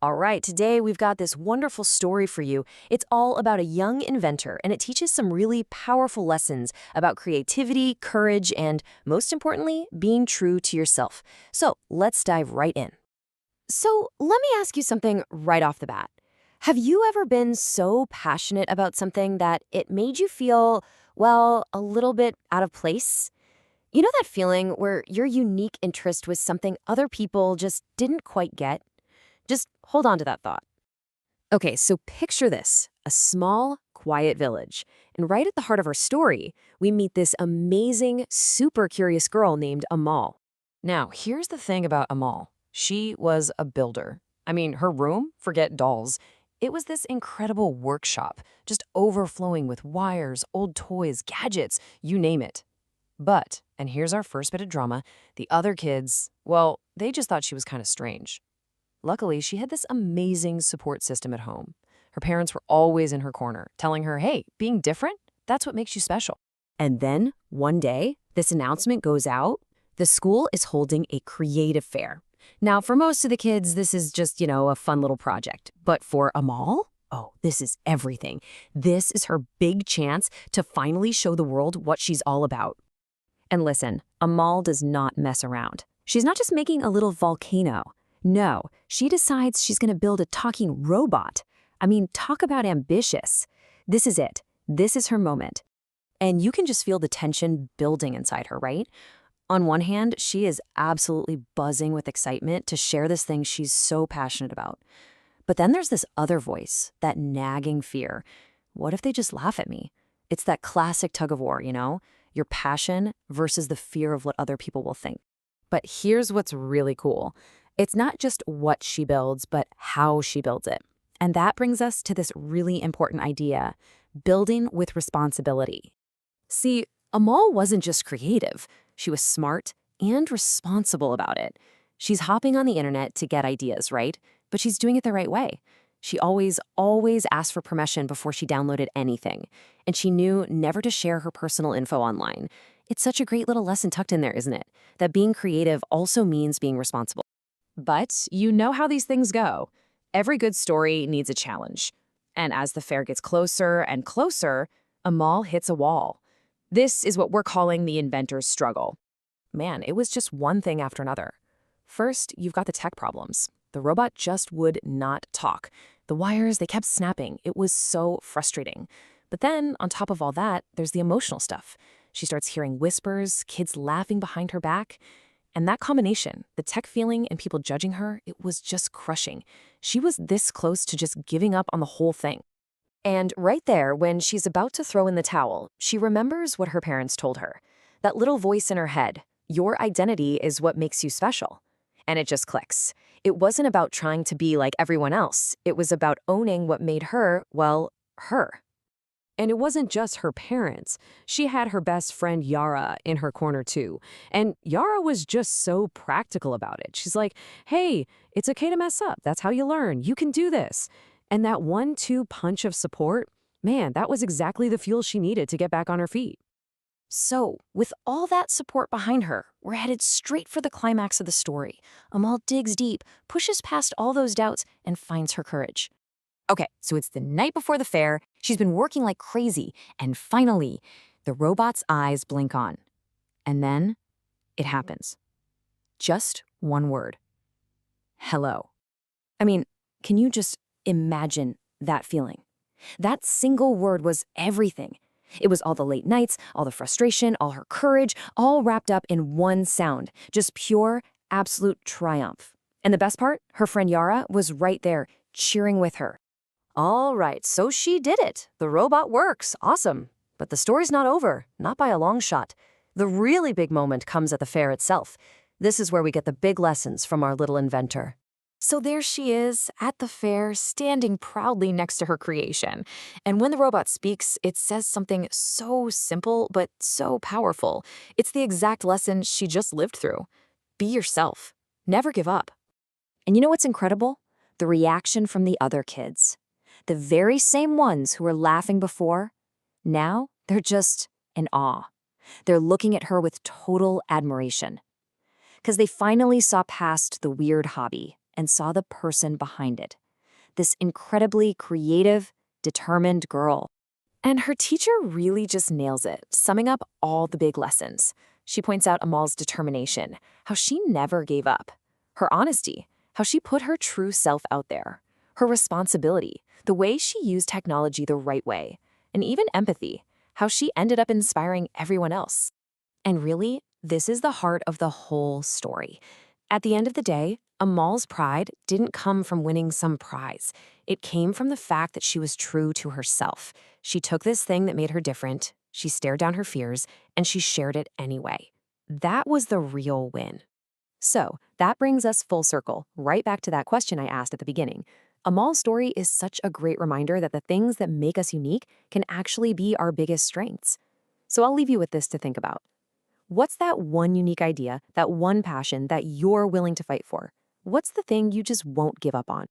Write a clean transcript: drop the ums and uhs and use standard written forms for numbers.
All right, today we've got this wonderful story for you. It's all about a young inventor, and it teaches some really powerful lessons about creativity, courage, and most importantly, being true to yourself. So let's dive right in. So let me ask you something right off the bat. Have you ever been so passionate about something that it made you feel, well, a little bit out of place? You know that feeling where your unique interest was something other people just didn't quite get? Just hold on to that thought. Okay, so picture this, a small, quiet village. And right at the heart of our story, we meet this amazing, super curious girl named Amal. Now, here's the thing about Amal. She was a builder. I mean, her room, forget dolls. It was this incredible workshop, just overflowing with wires, old toys, gadgets, you name it. But, and here's our first bit of drama, the other kids, well, they just thought she was kind of strange. Luckily, she had this amazing support system at home. Her parents were always in her corner, telling her, hey, being different, that's what makes you special. And then, one day, this announcement goes out. The school is holding a creative fair. Now, for most of the kids, this is just, a fun little project. But for Amal, oh, this is everything. This is her big chance to finally show the world what she's all about. And listen, Amal does not mess around. She's not just making a little volcano. No, she decides she's going to build a talking robot. I mean, talk about ambitious. This is it. This is her moment. And you can just feel the tension building inside her, right? On one hand, she is absolutely buzzing with excitement to share this thing she's so passionate about. But then there's this other voice, that nagging fear. What if they just laugh at me? It's that classic tug of war, your passion versus the fear of what other people will think. But here's what's really cool. It's not just what she builds, but how she builds it. And that brings us to this really important idea, building with responsibility. See, Amal wasn't just creative. She was smart and responsible about it. She's hopping on the internet to get ideas, right? But she's doing it the right way. She always asked for permission before she downloaded anything. And she knew never to share her personal info online. It's such a great little lesson tucked in there, isn't it? That being creative also means being responsible. But you know how these things go. Every good story needs a challenge. And as the fair gets closer and closer, Amal hits a wall. This is what we're calling the inventor's struggle. Man, it was just one thing after another. First, you've got the tech problems. The robot just would not talk. The wires, they kept snapping. It was so frustrating. But then, on top of all that, there's the emotional stuff. She starts hearing whispers, kids laughing behind her back. And that combination, the tech feeling and people judging her, it was just crushing. She was this close to just giving up on the whole thing. And right there, when she's about to throw in the towel, she remembers what her parents told her. That little voice in her head, your identity is what makes you special. And it just clicks. It wasn't about trying to be like everyone else. It was about owning what made her, well, her. And it wasn't just her parents. She had her best friend Yara in her corner too. And Yara was just so practical about it. She's like, hey, it's okay to mess up. That's how you learn. You can do this. And that 1-2 punch of support, man, that was exactly the fuel she needed to get back on her feet. So, with all that support behind her, we're headed straight for the climax of the story. Amal digs deep, pushes past all those doubts, and finds her courage. Okay, so it's the night before the fair. She's been working like crazy. And finally, the robot's eyes blink on. And then it happens. Just one word. Hello. I mean, can you just imagine that feeling? That single word was everything. It was all the late nights, all the frustration, all her courage, all wrapped up in one sound. Just pure, absolute triumph. And the best part? Her friend Yara was right there, cheering with her. All right, so she did it. The robot works. Awesome. But the story's not over, not by a long shot. The really big moment comes at the fair itself. This is where we get the big lessons from our little inventor. So there she is, at the fair, standing proudly next to her creation. And when the robot speaks, it says something so simple, but so powerful. It's the exact lesson she just lived through. Be yourself. Never give up. And you know what's incredible? The reaction from the other kids. The very same ones who were laughing before, now they're just in awe. They're looking at her with total admiration. Because they finally saw past the weird hobby and saw the person behind it. This incredibly creative, determined girl. And her teacher really just nails it, summing up all the big lessons. She points out Amal's determination, how she never gave up, her honesty, how she put her true self out there, her responsibility, the way she used technology the right way, and even empathy, how she ended up inspiring everyone else. And really, this is the heart of the whole story. At the end of the day, Amal's pride didn't come from winning some prize. It came from the fact that she was true to herself. She took this thing that made her different, she stared down her fears, and she shared it anyway. That was the real win. So, that brings us full circle, right back to that question I asked at the beginning. Amal's story is such a great reminder that the things that make us unique can actually be our biggest strengths. So I'll leave you with this to think about. What's that one unique idea, that one passion that you're willing to fight for? What's the thing you just won't give up on?